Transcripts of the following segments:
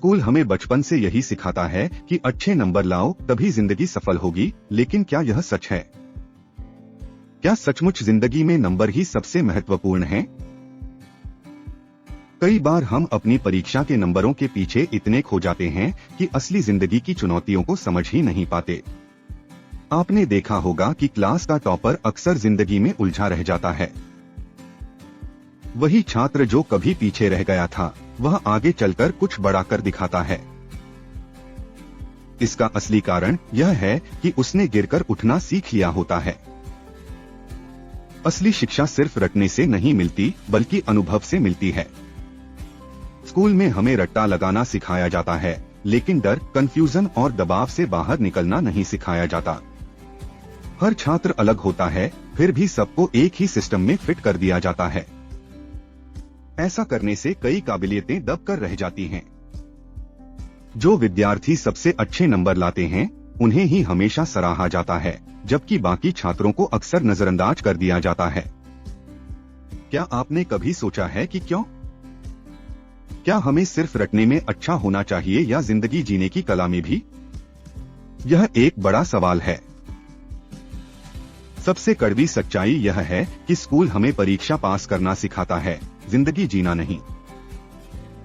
School हमें बचपन से यही सिखाता है कि अच्छे नंबर लाओ तभी जिंदगी सफल होगी, लेकिन क्या यह सच है? क्या सचमुच जिंदगी में नंबर ही सबसे महत्वपूर्ण हैं? कई बार हम अपनी परीक्षा के नंबरों के पीछे इतने खो जाते हैं कि असली जिंदगी की चुनौतियों को समझ ही नहीं पाते। आपने देखा होगा कि क्लास का टॉपर अक्सर जिंदगी में उलझा रह जाता है। वही छात्र जो कभी पीछे रह गया था, वह आगे चलकर कुछ बड़ा कर दिखाता है। इसका असली कारण यह है कि उसने गिरकर उठना सीख लिया होता है। असली शिक्षा सिर्फ रटने से नहीं मिलती, बल्कि अनुभव से मिलती है। स्कूल में हमें रट्टा लगाना सिखाया जाता है, लेकिन डर, कंफ्यूजन और दबाव से बाहर निकलना नहीं सिखाया जाता। हर छात्र अलग होता है, फिर भी सबको एक ही सिस्टम में फिट कर दिया जाता है। ऐसा करने से कई काबिलियतें दब कर रह जाती हैं। जो विद्यार्थी सबसे अच्छे नंबर लाते हैं, उन्हें ही हमेशा सराहा जाता है, जबकि बाकी छात्रों को अक्सर नजरअंदाज कर दिया जाता है। क्या आपने कभी सोचा है कि क्यों? क्या हमें सिर्फ रटने में अच्छा होना चाहिए या जिंदगी जीने की कला में भी? यह एक बड़ा सवाल है। सबसे कड़वी सच्चाई यह है कि स्कूल हमें परीक्षा पास करना सिखाता है, जिंदगी जीना नहीं।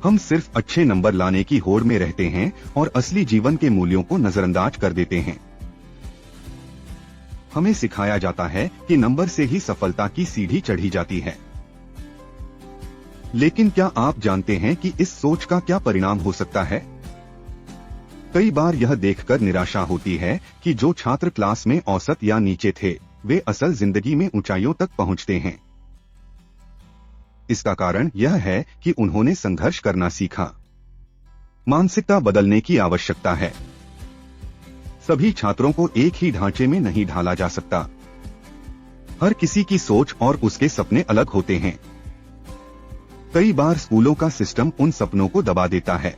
हम सिर्फ अच्छे नंबर लाने की होड़ में रहते हैं और असली जीवन के मूल्यों को नजरअंदाज कर देते हैं। हमें सिखाया जाता है कि नंबर से ही सफलता की सीढ़ी चढ़ी जाती है। लेकिन क्या आप जानते हैं कि इस सोच का क्या परिणाम हो सकता है? कई बार यह देखकर निराशा होती है कि जो छात्र क्लास में औसत या नीचे थे, वे असल जिंदगी में ऊंचाइयों तक पहुंचते हैं। इसका कारण यह है कि उन्होंने संघर्ष करना सीखा। मानसिकता बदलने की आवश्यकता है। सभी छात्रों को एक ही ढांचे में नहीं ढाला जा सकता। हर किसी की सोच और उसके सपने अलग होते हैं। कई बार स्कूलों का सिस्टम उन सपनों को दबा देता है।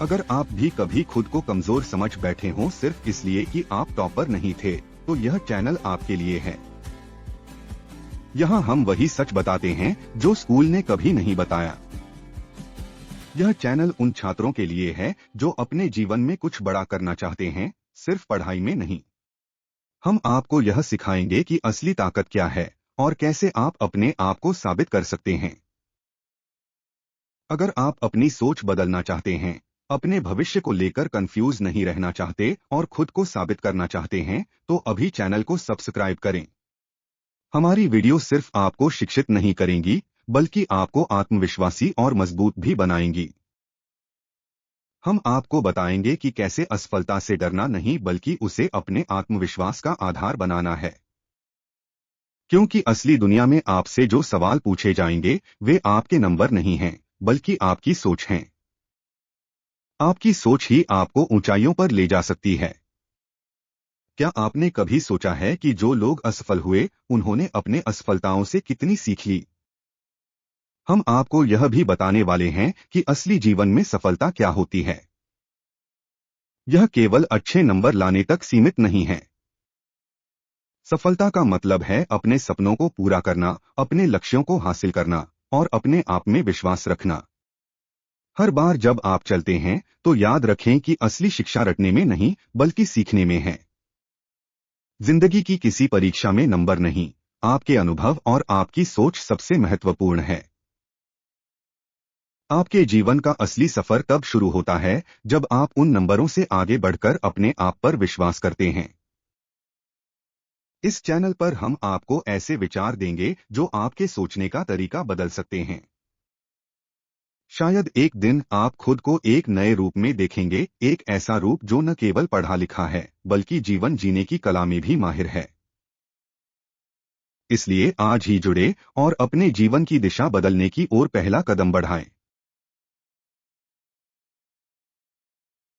अगर आप भी कभी खुद को कमजोर समझ बैठे हों सिर्फ इसलिए कि आप टॉपर नहीं थे, तो यह चैनल आपके लिए है। यहाँ हम वही सच बताते हैं जो स्कूल ने कभी नहीं बताया। यह चैनल उन छात्रों के लिए है जो अपने जीवन में कुछ बड़ा करना चाहते हैं, सिर्फ पढ़ाई में नहीं। हम आपको यह सिखाएंगे कि असली ताकत क्या है और कैसे आप अपने आप को साबित कर सकते हैं। अगर आप अपनी सोच बदलना चाहते हैं, अपने भविष्य को लेकर कंफ्यूज नहीं रहना चाहते और खुद को साबित करना चाहते हैं, तो अभी चैनल को सब्सक्राइब करें। हमारी वीडियो सिर्फ आपको शिक्षित नहीं करेंगी, बल्कि आपको आत्मविश्वासी और मजबूत भी बनाएंगी। हम आपको बताएंगे कि कैसे असफलता से डरना नहीं, बल्कि उसे अपने आत्मविश्वास का आधार बनाना है। क्योंकि असली दुनिया में आपसे जो सवाल पूछे जाएंगे, वे आपके नंबर नहीं हैं, बल्कि आपकी सोच हैं। आपकी सोच ही आपको ऊंचाइयों पर ले जा सकती है। क्या आपने कभी सोचा है कि जो लोग असफल हुए, उन्होंने अपने असफलताओं से कितनी सीख ली? हम आपको यह भी बताने वाले हैं कि असली जीवन में सफलता क्या होती है। यह केवल अच्छे नंबर लाने तक सीमित नहीं है। सफलता का मतलब है अपने सपनों को पूरा करना, अपने लक्ष्यों को हासिल करना और अपने आप में विश्वास रखना। हर बार जब आप चलते हैं, तो याद रखें कि असली शिक्षा रटने में नहीं, बल्कि सीखने में है। जिंदगी की किसी परीक्षा में नंबर नहीं, आपके अनुभव और आपकी सोच सबसे महत्वपूर्ण है। आपके जीवन का असली सफर तब शुरू होता है जब आप उन नंबरों से आगे बढ़कर अपने आप पर विश्वास करते हैं। इस चैनल पर हम आपको ऐसे विचार देंगे जो आपके सोचने का तरीका बदल सकते हैं। शायद एक दिन आप खुद को एक नए रूप में देखेंगे, एक ऐसा रूप जो न केवल पढ़ा लिखा है, बल्कि जीवन जीने की कला में भी माहिर है। इसलिए आज ही जुड़े और अपने जीवन की दिशा बदलने की ओर पहला कदम बढ़ाएं।